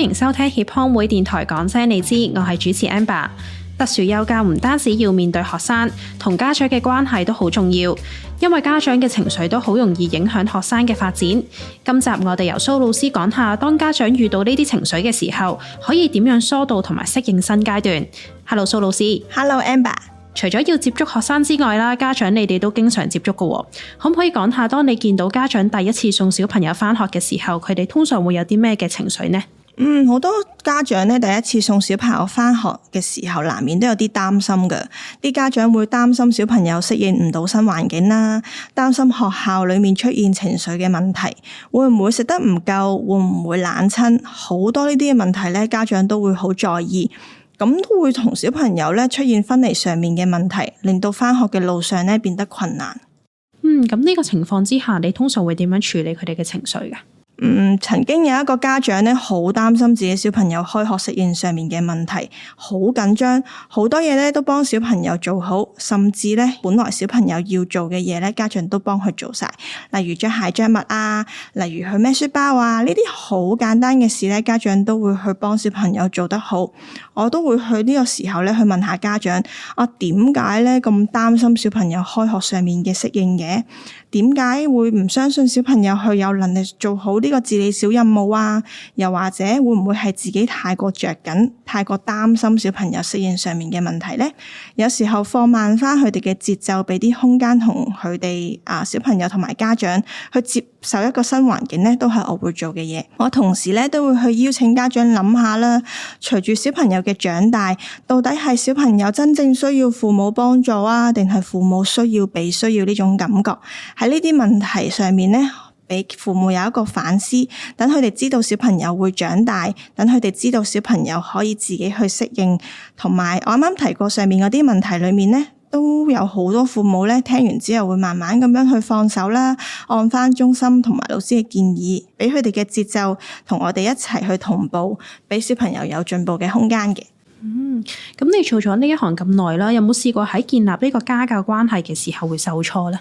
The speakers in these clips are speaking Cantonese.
迎收聽協康會電台講聲你知，我係主持 Amber。特殊幼教唔單止要面對學生，同家長嘅關係都好重要，因為家長嘅情緒都好容易影響學生嘅發展。今集我哋由蘇老師講下，當家長遇到呢啲情緒嘅時候，可以點樣疏導同埋適應新階段。Hello， 蘇老師。Hello Amber。除咗要接觸學生之外啦，家長你哋都經常接觸㗎喎，可唔可以講下當你見到家長第一次送小朋友返學嘅時候，佢哋通常會有啲咩嘅情緒呢？好多家長咧第一次送小朋友返學嘅時候，難免都有啲擔心嘅。啲家長會擔心小朋友適應唔到新環境啦，擔心學校裡面出現情緒嘅問題，會唔會食得唔夠，會唔會冷親，好多呢啲嘅問題咧，家長都會好在意。咁都會同小朋友咧出現分離上面嘅問題，令到返學嘅路上咧變得困難。咁呢個情況之下，你通常會點樣處理佢哋嘅情緒㗎？曾經有一個家長咧，好擔心自己小朋友開學適應上面嘅問題，好緊張，好多嘢咧都幫小朋友做好，甚至咧本來小朋友要做嘅嘢咧，家長都幫佢做晒，例如着鞋着襪啊，例如去孭書包啊，呢啲好簡單嘅事咧，家長都會去幫小朋友做得好。我都會去呢個時候咧去問下家長，點解咧咁擔心小朋友開學上面嘅適應嘅？點解會唔相信小朋友去有能力做好呢個自理小任務啊？又或者會唔會係自己太過着緊，太過擔心小朋友適應上面嘅問題呢？有時候放慢翻佢哋嘅節奏，俾啲空間同佢哋小朋友同埋家長去接受一個新環境呢，都係我會做嘅嘢。我同時咧都會去邀請家長諗下啦，隨住小朋友嘅長大，到底係小朋友真正需要父母幫助啊，定係父母需要被需要呢種感覺？喺呢啲問題上面呢，俾父母有一個反思，等佢哋知道小朋友會長大，等佢哋知道小朋友可以自己去適應。同埋我啱啱提過上面嗰啲問題裏面呢，都有好多父母咧聽完之後會慢慢咁樣去放手啦，按翻中心同埋老師嘅建議，俾佢哋嘅節奏同我哋一齊去同步，俾小朋友有進步嘅空間嘅。咁你做咗呢一行咁耐啦，有冇試過喺建立呢個家教關係嘅時候會受挫呢？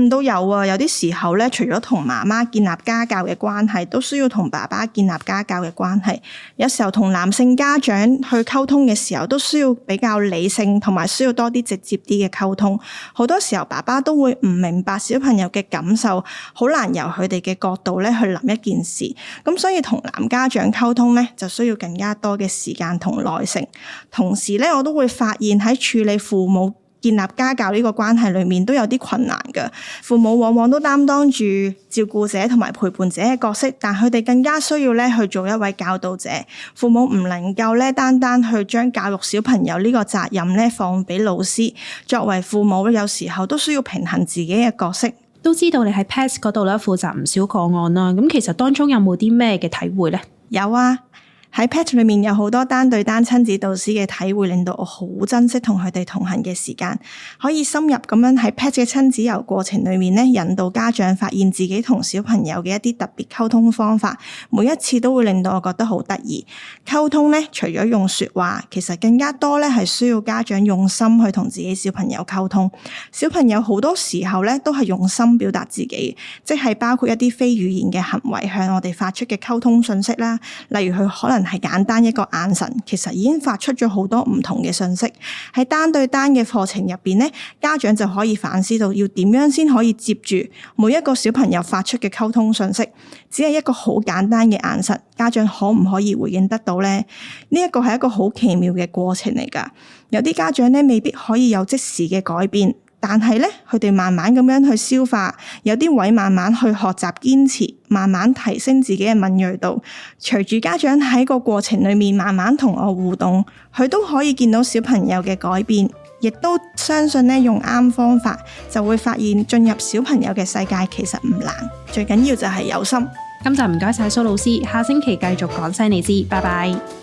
都有啊，有啲時候咧，除咗同媽媽建立家教嘅關係，都需要同爸爸建立家教嘅關係。有時候同男性家長去溝通嘅時候，都需要比較理性，同埋需要多啲直接啲嘅溝通。好多時候爸爸都會唔明白小朋友嘅感受，好難由佢哋嘅角度咧去諗一件事。咁所以同男家長溝通咧，就需要更加多嘅時間同耐性。同時咧，我都會發現喺處理父母建立家教呢個關係裏面都有啲困難嘅。父母往往都擔當住照顧者同埋陪伴者嘅角色，但佢哋更加需要咧去做一位教導者。父母唔能夠咧單單去將教育小朋友呢個責任咧放俾老師，作為父母有時候都需要平衡自己嘅角色。都知道你喺 PETS 嗰度咧負責唔少個案啦，咁其實當中有冇啲咩嘅體會呢？有啊。喺 PETS 裏面有好多單對單親子導師嘅體會，令到我好珍惜同佢哋同行嘅時間，可以深入咁樣喺 PETS 嘅親子遊過程裏面咧，引導家長發現自己同小朋友嘅一啲特別溝通方法，每一次都會令到我覺得好得意。溝通咧，除咗用說話，其實更加多咧係需要家長用心去同自己小朋友溝通。小朋友好多時候咧都係用心表達自己，即係包括一啲非語言嘅行為向我哋發出嘅溝通訊息啦，例如佢可能係簡單一個眼神，其實已經發出咗好多唔同嘅訊息。喺單對單嘅課程入邊呢，家長就可以反思到要點樣先可以接住每一個小朋友發出嘅溝通訊息。只係一個好簡單嘅眼神，家長可唔可以回應得到呢？呢一個係一個好奇妙嘅過程嚟㗎。有啲家長呢未必可以有即時嘅改變，但係咧，佢哋慢慢咁樣去消化，有啲位慢慢去學習堅持，慢慢提升自己嘅敏銳度。隨住家長喺個過程裏面慢慢同我互動，佢都可以見到小朋友嘅改變，亦都相信咧用啱方法，就會發現進入小朋友嘅世界其實唔難，最緊要就係有心。今集唔該晒蘇老師，下星期繼續講聲你知，拜拜。